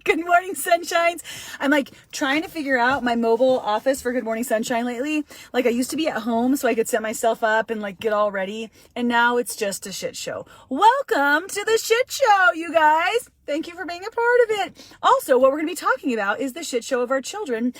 Good morning, sunshines. I'm like trying to figure out my mobile office for Good Morning Sunshine lately. Like I used to be at home so I could set myself up and like get all ready. And now it's just a shit show. Welcome to the shit show, you guys. Thank you for being a part of it. Also, what we're going to be talking about is the shit show of our children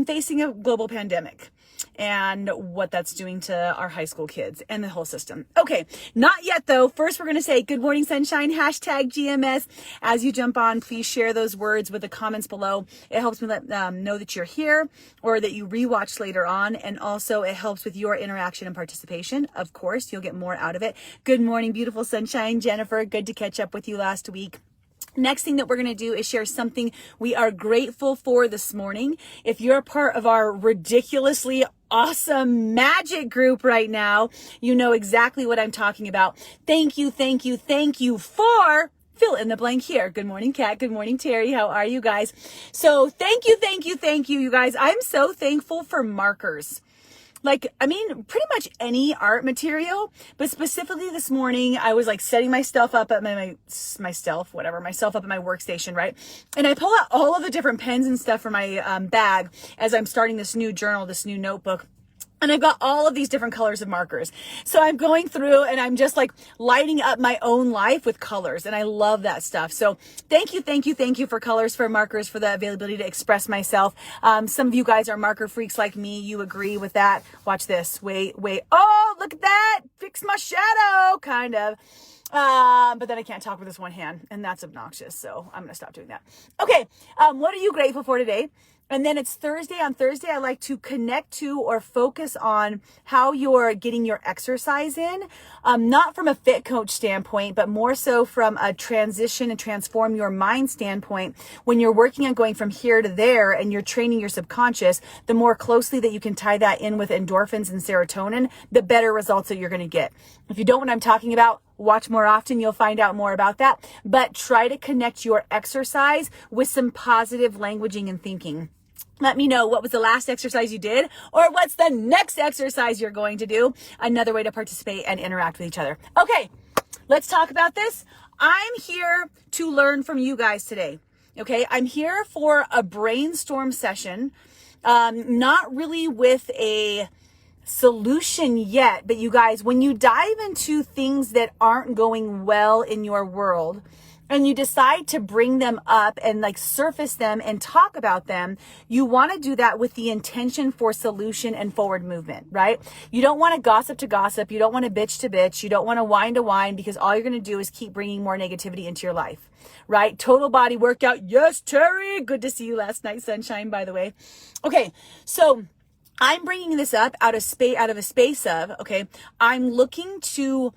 facing a global pandemic and what that's doing to our high school kids and the whole system. Okay, not yet though. First, we're going to say Good Morning Sunshine, hashtag GMS. As you jump on, please share those words with the comments below. It helps me let know that you're here or that you rewatch later on. And also it helps with your interaction and participation. Of course, you'll get more out of it. Good morning, beautiful sunshine. Jennifer, good to catch up with you last week. Next thing that we're going to do is share something we are grateful for this morning. If you're a part of our ridiculously awesome magic group right now, you know exactly what I'm talking about. Thank you for fill in the blank here. Good morning, Kat. Good morning, Terry. How are you guys? So thank you, you guys. I'm so thankful for markers. Like, I mean, pretty much any art material, but specifically this morning, I was like setting myself up at myself up at my workstation, right? And I pull out all of the different pens and stuff from my bag as I'm starting this new journal, this new notebook. And I've got all of these different colors of markers. So I'm going through and I'm just like lighting up my own life with colors. And I love that stuff. So thank you for colors, for markers, for the availability to express myself. Some of you guys are marker freaks like me. You agree with that. Watch this. Wait. Oh, look at that. Fix my shadow, kind of. But then I can't talk with this one hand and that's obnoxious. So I'm going to stop doing that. Okay. What are you grateful for today? And then it's Thursday. On Thursday, I like to connect to or focus on how you're getting your exercise in, not from a fit coach standpoint, but more so from a transition and transform your mind standpoint. When you're working on going from here to there and you're training your subconscious, the more closely that you can tie that in with endorphins and serotonin, the better results that you're going to get. If you don't know what I'm talking about, watch more often. You'll find out more about that. But try to connect your exercise with some positive languaging and thinking. Let me know what was the last exercise you did or what's the next exercise you're going to do. Another way to participate and interact with each other. Okay, let's talk about this. I'm here to learn from you guys today. Okay, I'm here for a brainstorm session, not really with a solution yet, but you guys, when you dive into things that aren't going well in your world, and you decide to bring them up and like surface them and talk about them, you want to do that with the intention for solution and forward movement, right? You don't want to gossip to gossip. You don't want to bitch to bitch. You don't want to whine to whine because all you're going to do is keep bringing more negativity into your life, right? Total body workout. Yes, Terry. Good to see you last night, sunshine, by the way. Okay. So I'm bringing this up out of a space of, okay, I'm looking to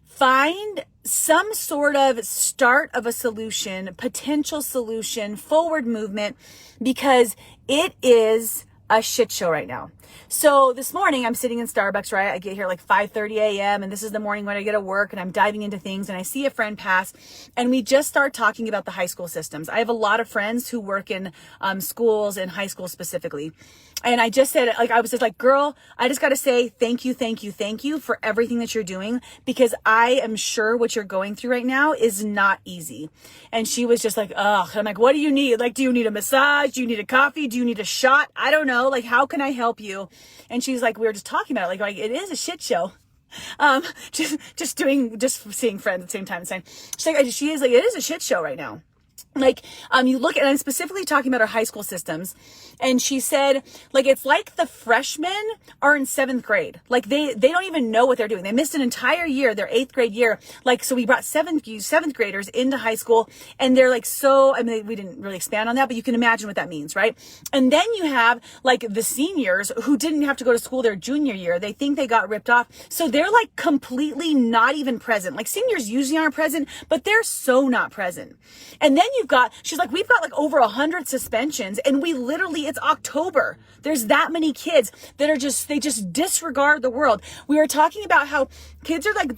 find some sort of start of a solution, potential solution, forward movement, because it is a shit show right now. So this morning I'm sitting in Starbucks, right? I get here like 5:30 a.m. and this is the morning when I get to work and I'm diving into things and I see a friend pass and we just start talking about the high school systems. I have a lot of friends who work in schools and high school specifically. And I just said, like, I was just like, girl, I just got to say thank you for everything that you're doing, because I am sure what you're going through right now is not easy. And she was just like, ugh. I'm like, what do you need? Like, do you need a massage? Do you need a coffee? Do you need a shot? I don't know. Like, how can I help you? And she's like, we were just talking about it. Like it is a shit show. Just seeing friends at the same time and saying, she is like, it is a shit show right now. Like, you look at, and I'm specifically talking about our high school systems. And she said, like, it's like the freshmen are in 7th grade. Like they don't even know what they're doing. They missed an entire year, their 8th grade year. Like, so we brought 7th graders into high school and they're like, we didn't really expand on that, but you can imagine what that means, right? And then you have like the seniors who didn't have to go to school their junior year. They think they got ripped off. So they're like completely not even present. Like seniors usually aren't present, but they're so not present. And then she's like, we've got like over 100 suspensions and it's October. There's that many kids that they just disregard the world. We were talking about how kids are like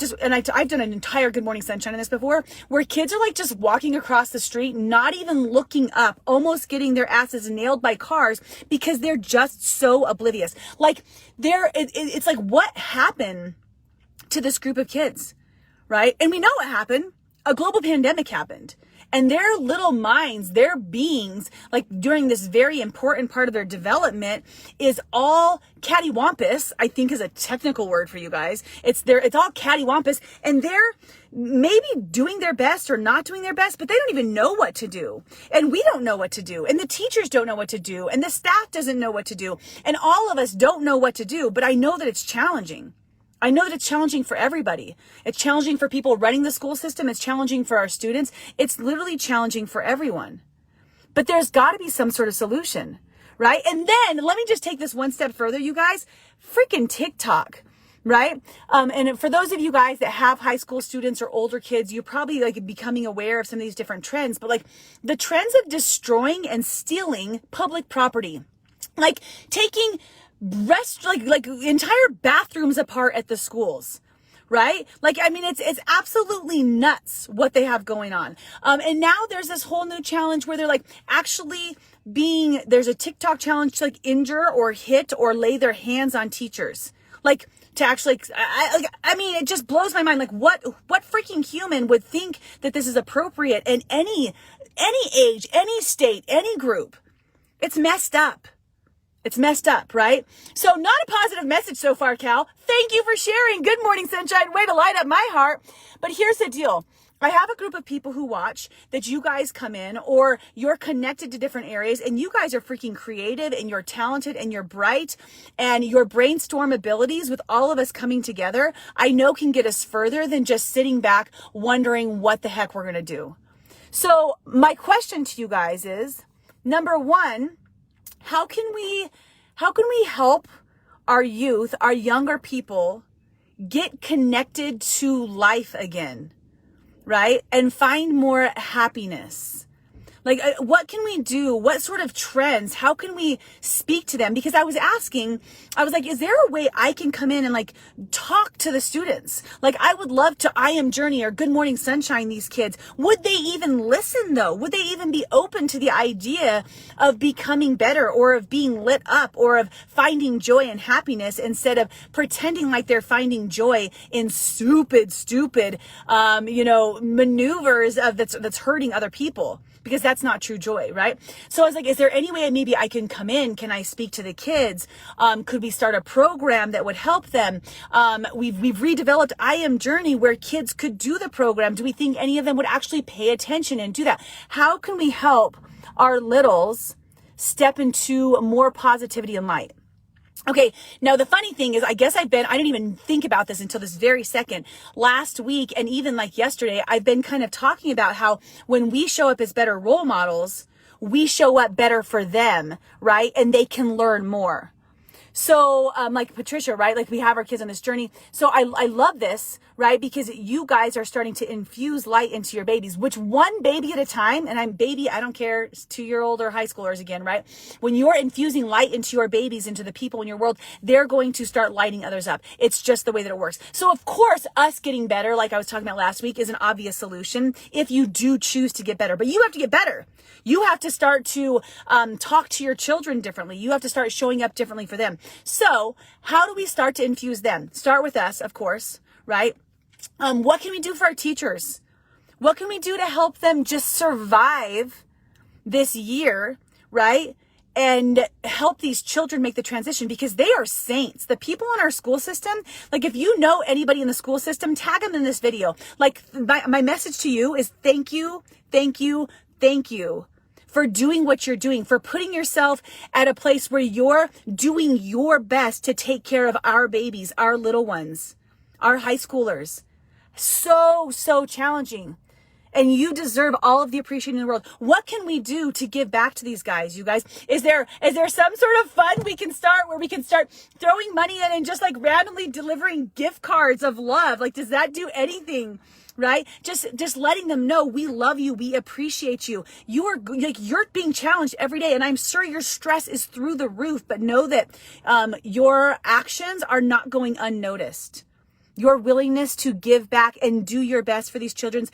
I've done an entire Good Morning Sunshine on this before, where kids are like just walking across the street, not even looking up, almost getting their asses nailed by cars because they're just so oblivious. Like it's like, what happened to this group of kids, right? And we know what happened. A global pandemic happened. And their little minds, their beings, like during this very important part of their development is all cattywampus, I think is a technical word for you guys. It's all cattywampus, and they're maybe doing their best or not doing their best, but they don't even know what to do. And we don't know what to do. And the teachers don't know what to do. And the staff doesn't know what to do. And all of us don't know what to do, but I know that it's challenging. I know that it's challenging for everybody. It's challenging for people running the school system. It's challenging for our students. It's literally challenging for everyone. But there's got to be some sort of solution, right? And then let me just take this one step further, you guys. Freaking TikTok. Right? And for those of you guys that have high school students or older kids, you're probably like becoming aware of some of these different trends, but like the trends of destroying and stealing public property, like taking like entire bathrooms apart at the schools. Right? Like, I mean, it's absolutely nuts what they have going on. And now there's this whole new challenge where they're like actually there's a TikTok challenge to like injure or hit or lay their hands on teachers. Like, to actually, I mean, it just blows my mind. Like, what freaking human would think that this is appropriate in any age, any state, any group? It's messed up. It's messed up, right? So not a positive message so far, Cal. Thank you for sharing. Good morning, sunshine. Way to light up my heart. But here's the deal. I have a group of people who watch that you guys come in, or you're connected to different areas, and you guys are freaking creative and you're talented and you're bright, and your brainstorm abilities with all of us coming together, I know can get us further than just sitting back wondering what the heck we're going to do. So my question to you guys is, number one, how can we help our youth, our younger people get connected to life again? Right? And find more happiness. Like, what can we do? What sort of trends? How can we speak to them? Because I was like, is there a way I can come in and like talk to the students? Like, I would love to I Am Journey or Good Morning Sunshine these kids. Would they even listen though? Would they even be open to the idea of becoming better, or of being lit up, or of finding joy and happiness, instead of pretending like they're finding joy in stupid, maneuvers that's hurting other people? Because that's not true joy, right? So I was like, is there any way maybe I can come in? Can I speak to the kids? Could we start a program that would help them? We've redeveloped I Am Journey where kids could do the program. Do we think any of them would actually pay attention and do that? How can we help our littles step into more positivity and light? Okay, now the funny thing is, I didn't even think about this until this very second. Last week, and even like yesterday, I've been kind of talking about how when we show up as better role models, we show up better for them, right? And they can learn more. So, like Patricia, right? Like, we have our kids on this journey. So I love this, right? Because you guys are starting to infuse light into your babies, which one baby at a time, and I don't care, 2-year-old or high schoolers again, right? When you're infusing light into your babies, into the people in your world, they're going to start lighting others up. It's just the way that it works. So of course, us getting better, like I was talking about last week, is an obvious solution if you do choose to get better, but you have to get better. You have to start to talk to your children differently. You have to start showing up differently for them. So how do we start to infuse them? Start with us, of course, right? What can we do for our teachers? What can we do to help them just survive this year, right? And help these children make the transition, because they are saints. The people in our school system, like, if you know anybody in the school system, tag them in this video. Like, my message to you is thank you for doing what you're doing, for putting yourself at a place where you're doing your best to take care of our babies, our little ones, our high schoolers. So challenging. And you deserve all of the appreciation in the world. What can we do to give back to these guys, you guys? Is there some sort of fund we can start where we can start throwing money in and just like randomly delivering gift cards of love? Like, does that do anything? Right? Just letting them know we love you. We appreciate you. You're being challenged every day. And I'm sure your stress is through the roof, but know that your actions are not going unnoticed. Your willingness to give back and do your best for these children's.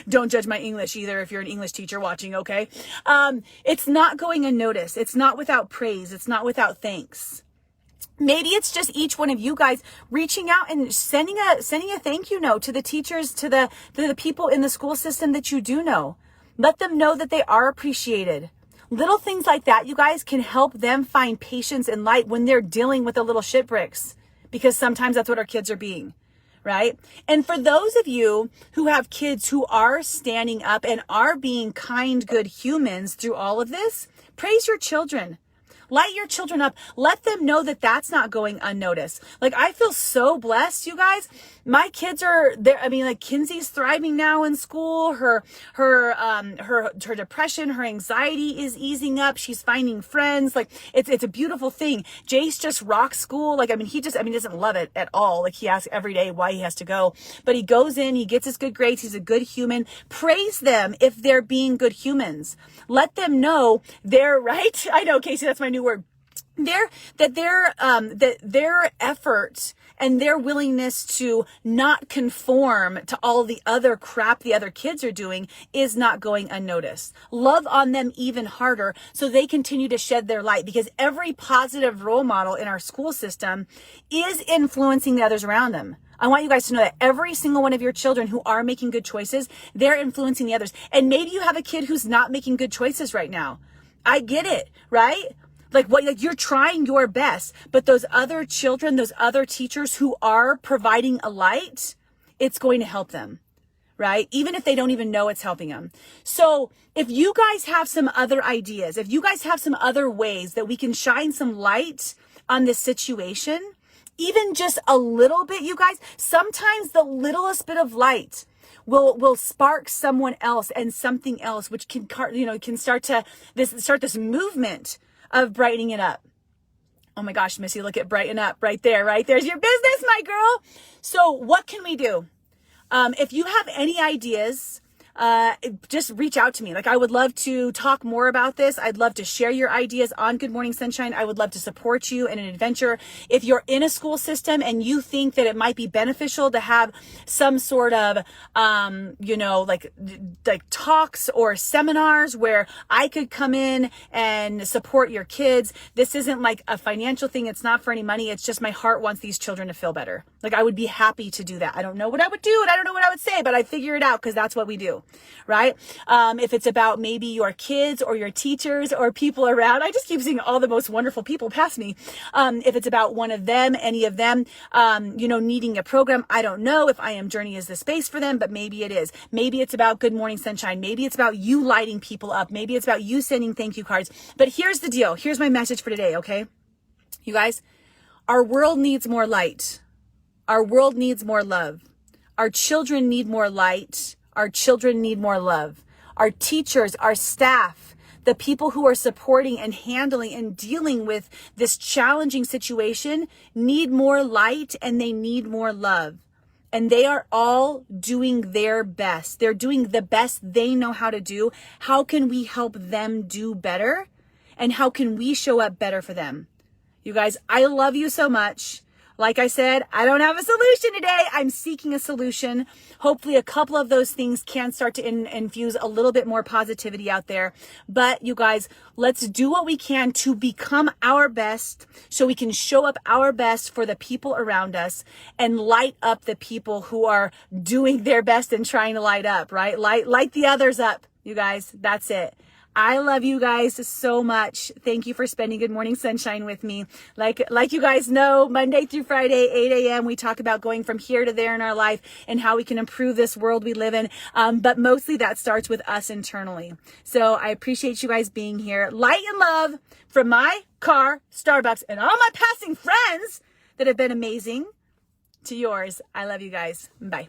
Don't judge my English either if you're an English teacher watching, okay? It's not going unnoticed. It's not without praise. It's not without thanks. Maybe it's just each one of you guys reaching out and sending a thank you note to the teachers, to the people in the school system that you do know. Let them know that they are appreciated. Little things like that, you guys, can help them find patience and light when they're dealing with the little shit bricks, because sometimes that's what our kids are being, right? And for those of you who have kids who are standing up and are being kind, good humans through all of this, praise your children. Light your children up. Let them know that that's not going unnoticed. Like, I feel so blessed, you guys. My kids are there. I mean, like, Kinsey's thriving now in school. Her depression, her anxiety is easing up. She's finding friends. Like, it's a beautiful thing. Jace just rocks school. Like, I mean, he doesn't love it at all. Like, he asks every day why he has to go, but he goes in, he gets his good grades. He's a good human. Praise them if they're being good humans. Let them know they're right. I know, Casey, that's my new word. That their effort and their willingness to not conform to all the other crap the other kids are doing is not going unnoticed. Love on them even harder so they continue to shed their light, because every positive role model in our school system is influencing the others around them. I want you guys to know that every single one of your children who are making good choices, they're influencing the others. And maybe you have a kid who's not making good choices right now. I get it, right? Like, you're trying your best, but those other children, those other teachers who are providing a light, it's going to help them, right? Even if they don't even know it's helping them. So if you guys have some other ideas, if you guys have some other ways that we can shine some light on this situation, even just a little bit, you guys, sometimes the littlest bit of light will spark someone else and something else, which can start this movement of brightening it up. Oh my gosh, Missy, look at brighten up right there, right? There's your business, my girl. So what can we do? If you have any ideas, just reach out to me. Like, I would love to talk more about this. I'd love to share your ideas on Good Morning Sunshine. I would love to support you in an adventure. If you're in a school system and you think that it might be beneficial to have some sort of, like talks or seminars where I could come in and support your kids. This isn't like a financial thing. It's not for any money. It's just my heart wants these children to feel better. Like, I would be happy to do that. I don't know what I would do and I don't know what I would say, but I figure it out because that's what we do. Right? If it's about maybe your kids or your teachers or people around, I just keep seeing all the most wonderful people pass me. If it's about one of them, any of them, needing a program, I don't know if I Am Journey is the space for them, but maybe it is. Maybe it's about Good Morning Sunshine. Maybe it's about you lighting people up. Maybe it's about you sending thank you cards. But here's the deal. Here's my message for today, okay? You guys, our world needs more light. Our world needs more love. Our children need more light. Our children need more love. Our teachers, our staff, the people who are supporting and handling and dealing with this challenging situation need more light and they need more love. And they are all doing their best. They're doing the best they know how to do. How can we help them do better? And how can we show up better for them? You guys, I love you so much. Like I said, I don't have a solution today. I'm seeking a solution. Hopefully a couple of those things can start to infuse a little bit more positivity out there. But you guys, let's do what we can to become our best so we can show up our best for the people around us and light up the people who are doing their best and trying to light up, right? Light the others up, you guys. That's it. I love you guys so much. Thank you for spending Good Morning Sunshine with me. Like you guys know, Monday through Friday, 8 a.m., we talk about going from here to there in our life and how we can improve this world we live in. But mostly that starts with us internally. So I appreciate you guys being here. Light and love from my car, Starbucks, and all my passing friends that have been amazing to yours. I love you guys. Bye.